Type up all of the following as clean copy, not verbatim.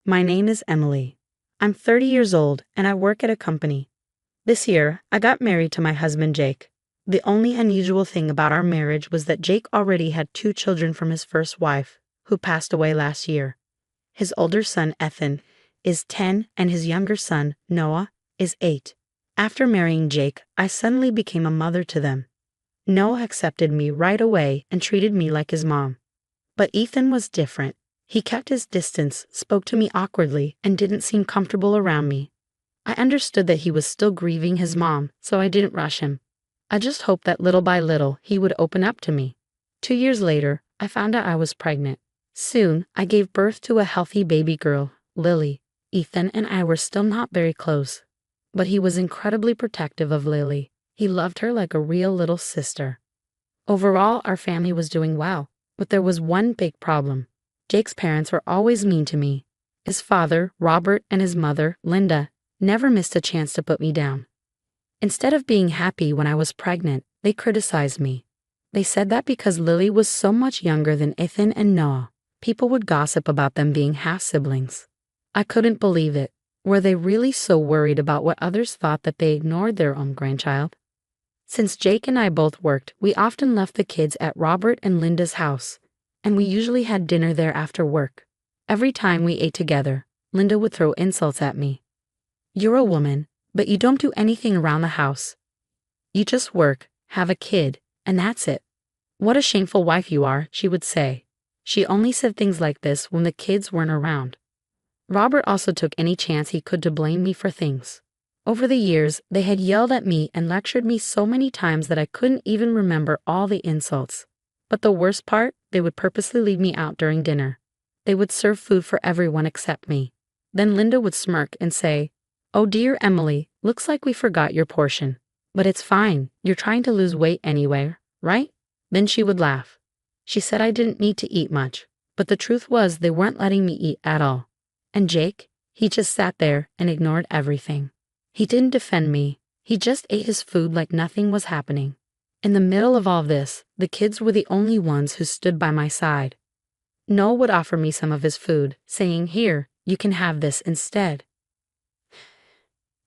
My name is Emily. I'm 30 years old and I work at a company. This year, I got married to my husband Jake. The only unusual thing about our marriage was that Jake already had 2 children from his first wife, who passed away last year. His older son, Ethan, is 10 and his younger son, Noah, is 8. After marrying Jake, I suddenly became a mother to them. Noah accepted me right away and treated me like his mom. But Ethan was different. He kept his distance, spoke to me awkwardly, and didn't seem comfortable around me. I understood that he was still grieving his mom, so I didn't rush him. I just hoped that little by little he would open up to me. 2 years later, I found out I was pregnant. Soon, I gave birth to a healthy baby girl, Lily. Ethan and I were still not very close, but he was incredibly protective of Lily. He loved her like a real little sister. Overall, our family was doing well, but there was one big problem. Jake's parents were always mean to me. His father, Robert, and his mother, Linda, never missed a chance to put me down. Instead of being happy when I was pregnant, they criticized me. They said that because Lily was so much younger than Ethan and Noah, people would gossip about them being half-siblings. I couldn't believe it. Were they really so worried about what others thought that they ignored their own grandchild? Since Jake and I both worked, we often left the kids at Robert and Linda's house, and we usually had dinner there after work. Every time we ate together, Linda would throw insults at me. "You're a woman, but you don't do anything around the house. You just work, have a kid, and that's it. What a shameful wife you are," she would say. She only said things like this when the kids weren't around. Robert also took any chance he could to blame me for things. Over the years, they had yelled at me and lectured me so many times that I couldn't even remember all the insults. But the worst part, they would purposely leave me out during dinner. They would serve food for everyone except me. Then Linda would smirk and say, "Oh dear Emily, looks like we forgot your portion. But it's fine, you're trying to lose weight anyway, right?" Then she would laugh. She said I didn't need to eat much, but the truth was they weren't letting me eat at all. And Jake, he just sat there and ignored everything. He didn't defend me, he just ate his food like nothing was happening. In the middle of all this, the kids were the only ones who stood by my side. Noah would offer me some of his food, saying, "Here, you can have this instead."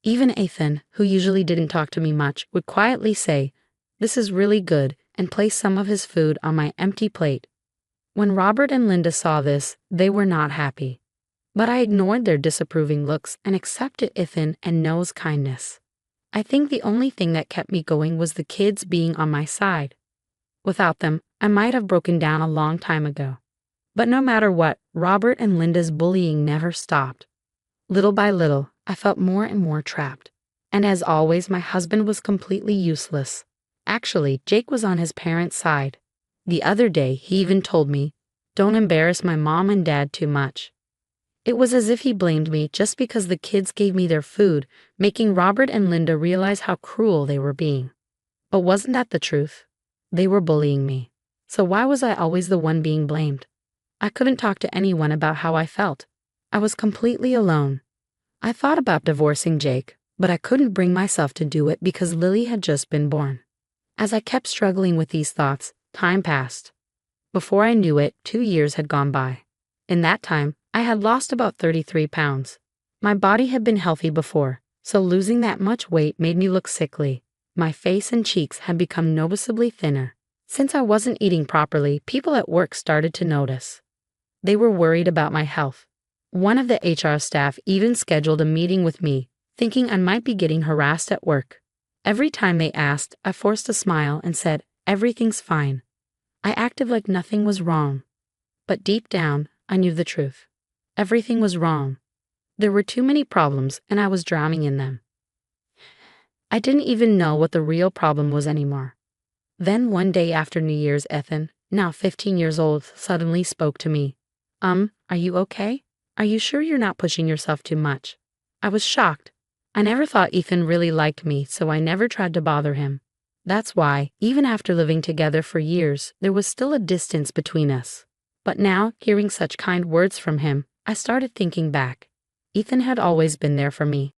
Even Ethan, who usually didn't talk to me much, would quietly say, "This is really good," and place some of his food on my empty plate. When Robert and Linda saw this, they were not happy. But I ignored their disapproving looks and accepted Ethan and Noah's kindness. I think the only thing that kept me going was the kids being on my side. Without them, I might have broken down a long time ago. But no matter what, Robert and Linda's bullying never stopped. Little by little, I felt more and more trapped. And as always, my husband was completely useless. Actually, Jake was on his parents' side. The other day, he even told me, "Don't embarrass my mom and dad too much." It was as if he blamed me just because the kids gave me their food, making Robert and Linda realize how cruel they were being. But wasn't that the truth? They were bullying me. So why was I always the one being blamed? I couldn't talk to anyone about how I felt. I was completely alone. I thought about divorcing Jake, but I couldn't bring myself to do it because Lily had just been born. As I kept struggling with these thoughts, time passed. Before I knew it, 2 years had gone by. In that time, I had lost about 33 pounds. My body had been healthy before, so losing that much weight made me look sickly. My face and cheeks had become noticeably thinner. Since I wasn't eating properly, people at work started to notice. They were worried about my health. One of the HR staff even scheduled a meeting with me, thinking I might be getting harassed at work. Every time they asked, I forced a smile and said, "Everything's fine." I acted like nothing was wrong. But deep down, I knew the truth. Everything was wrong. There were too many problems, and I was drowning in them. I didn't even know what the real problem was anymore. Then one day after New Year's, Ethan, now 15 years old, suddenly spoke to me. Are you okay? Are you sure you're not pushing yourself too much?" I was shocked. I never thought Ethan really liked me, so I never tried to bother him. That's why, even after living together for years, there was still a distance between us. But now, hearing such kind words from him, I started thinking back. Ethan had always been there for me.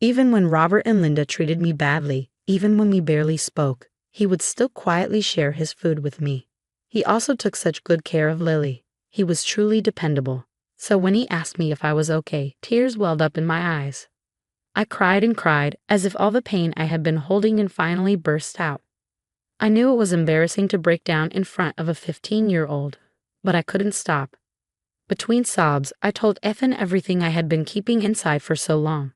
Even when Robert and Linda treated me badly, even when we barely spoke, he would still quietly share his food with me. He also took such good care of Lily. He was truly dependable. So when he asked me if I was okay, tears welled up in my eyes. I cried and cried, as if all the pain I had been holding in finally burst out. I knew it was embarrassing to break down in front of a 15-year-old, but I couldn't stop. Between sobs, I told Ethan everything I had been keeping inside for so long.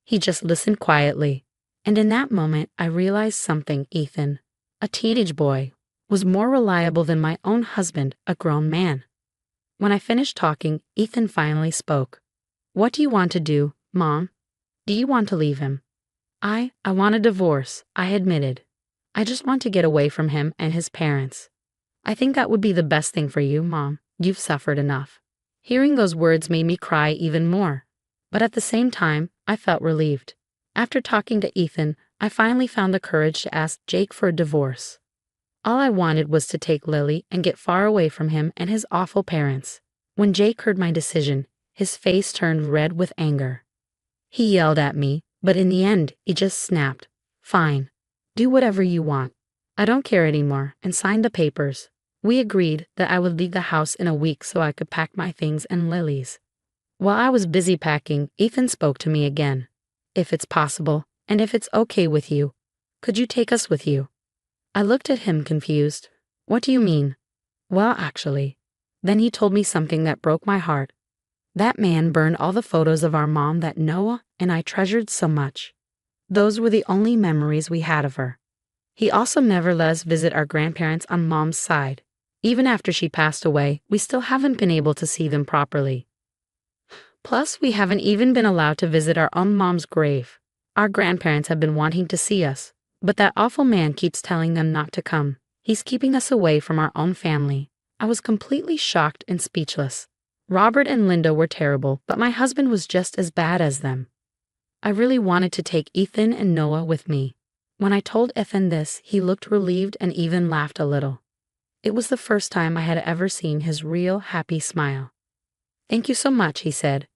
He just listened quietly, and in that moment I realized something. Ethan, a teenage boy, was more reliable than my own husband, a grown man. When I finished talking, Ethan finally spoke. "What do you want to do, Mom? Do you want to leave him?" I want a divorce," I admitted. "I just want to get away from him and his parents." "I think that would be the best thing for you, Mom. You've suffered enough." Hearing those words made me cry even more. But at the same time, I felt relieved. After talking to Ethan, I finally found the courage to ask Jake for a divorce. All I wanted was to take Lily and get far away from him and his awful parents. When Jake heard my decision, his face turned red with anger. He yelled at me, but in the end, he just snapped, "Fine. Do whatever you want. I don't care anymore," and signed the papers. We agreed that I would leave the house in a week so I could pack my things and Lily's. While I was busy packing, Ethan spoke to me again. "If it's possible, and if it's okay with you, could you take us with you?" I looked at him confused. "What do you mean?" "Well, actually." Then he told me something that broke my heart. That man burned all the photos of our mom that Noah and I treasured so much. Those were the only memories we had of her. He also never let us visit our grandparents on Mom's side. Even after she passed away, we still haven't been able to see them properly. Plus, we haven't even been allowed to visit our own mom's grave. Our grandparents have been wanting to see us, but that awful man keeps telling them not to come. He's keeping us away from our own family. I was completely shocked and speechless. Robert and Linda were terrible, but my husband was just as bad as them. I really wanted to take Ethan and Noah with me. When I told Ethan this, he looked relieved and even laughed a little. It was the first time I had ever seen his real, happy smile. "Thank you so much," he said.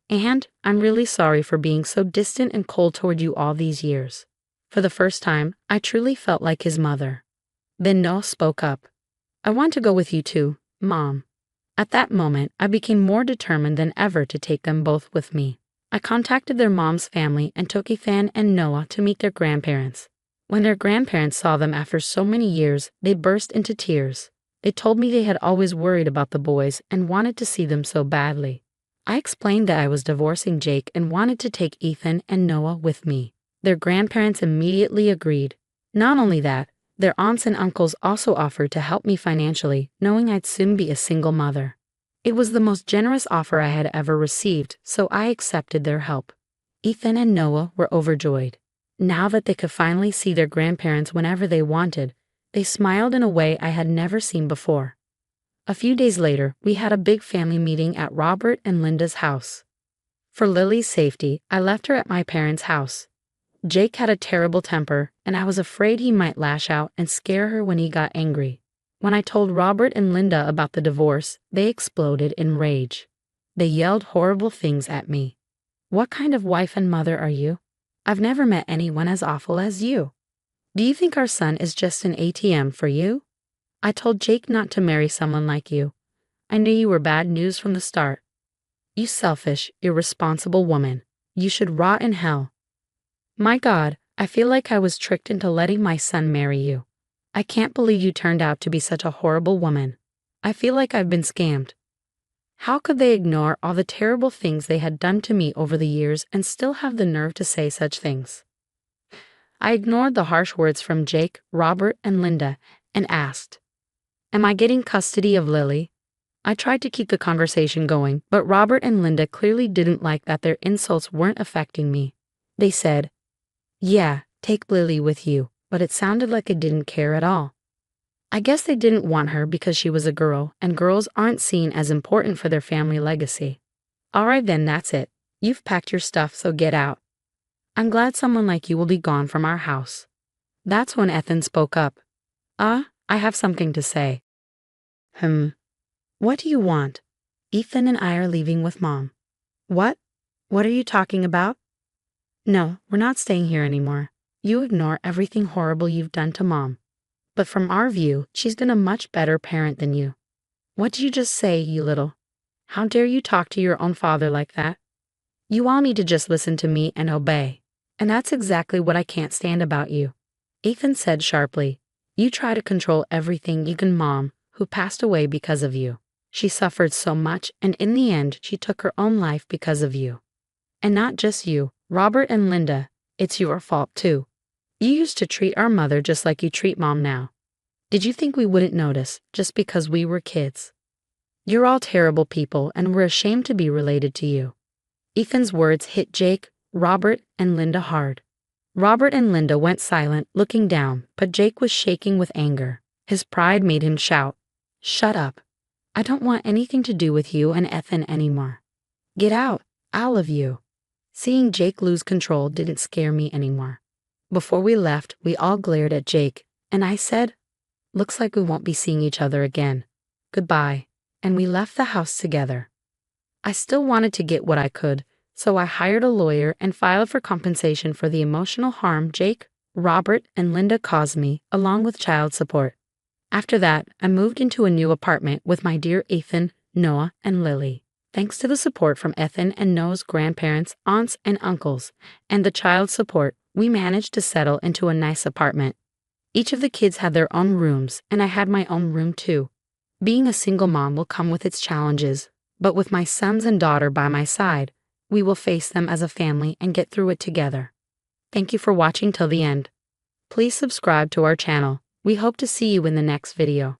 "And I'm really sorry for being so distant and cold toward you all these years." For the first time, I truly felt like his mother. Then Noah spoke up. "I want to go with you too, Mom." At that moment, I became more determined than ever to take them both with me. I contacted their mom's family and took Ethan and Noah to meet their grandparents. When their grandparents saw them after so many years, they burst into tears. They told me they had always worried about the boys and wanted to see them so badly. I explained that I was divorcing Jake and wanted to take Ethan and Noah with me. Their grandparents immediately agreed. Not only that, their aunts and uncles also offered to help me financially, knowing I'd soon be a single mother. It was the most generous offer I had ever received, so I accepted their help. Ethan and Noah were overjoyed. Now that they could finally see their grandparents whenever they wanted, they smiled in a way I had never seen before. A few days later, we had a big family meeting at Robert and Linda's house. For Lily's safety, I left her at my parents' house. Jake had a terrible temper, and I was afraid he might lash out and scare her when he got angry. When I told Robert and Linda about the divorce, they exploded in rage. They yelled horrible things at me. "What kind of wife and mother are you? I've never met anyone as awful as you. Do you think our son is just an ATM for you? I told Jake not to marry someone like you. I knew you were bad news from the start. You selfish, irresponsible woman. You should rot in hell. My God, I feel like I was tricked into letting my son marry you. I can't believe you turned out to be such a horrible woman. I feel like I've been scammed." How could they ignore all the terrible things they had done to me over the years and still have the nerve to say such things? I ignored the harsh words from Jake, Robert, and Linda and asked, "Am I getting custody of Lily?" I tried to keep the conversation going, but Robert and Linda clearly didn't like that their insults weren't affecting me. They said, "Yeah, take Lily with you," but it sounded like they didn't care at all. I guess they didn't want her because she was a girl, and girls aren't seen as important for their family legacy. All right then, that's it. You've packed your stuff, so get out. I'm glad someone like you will be gone from our house. That's when Ethan spoke up. I have something to say." What do you want?" "Ethan and I are leaving with Mom." "What? What are you talking about?" "No, we're not staying here anymore. You ignore everything horrible you've done to Mom. But from our view, she's been a much better parent than you." "What did you just say, you little?" How dare you talk to your own father like that? You all need to just listen to me and obey. And that's exactly what I can't stand about you. Ethan said sharply. You try to control everything you can, Mom, who passed away because of you. She suffered so much, and in the end, she took her own life because of you. And not just you, Robert and Linda, it's your fault too. You used to treat our mother just like you treat Mom now. Did you think we wouldn't notice just because we were kids? You're all terrible people, and we're ashamed to be related to you. Ethan's words hit Jake, Robert, and Linda hard. Robert and Linda went silent, looking down, but Jake was shaking with anger. His pride made him shout, "Shut up. I don't want anything to do with you and Ethan anymore. Get out, all of you." Seeing Jake lose control didn't scare me anymore. Before we left, we all glared at Jake, and I said, "Looks like we won't be seeing each other again. Goodbye." And we left the house together. I still wanted to get what I could, so I hired a lawyer and filed for compensation for the emotional harm Jake, Robert, and Linda caused me, along with child support. After that, I moved into a new apartment with my dear Ethan, Noah, and Lily. Thanks to the support from Ethan and Noah's grandparents, aunts, and uncles, and the child support, we managed to settle into a nice apartment. Each of the kids had their own rooms, and I had my own room too. Being a single mom will come with its challenges, but with my sons and daughter by my side, we will face them as a family and get through it together. Thank you for watching till the end. Please subscribe to our channel. We hope to see you in the next video.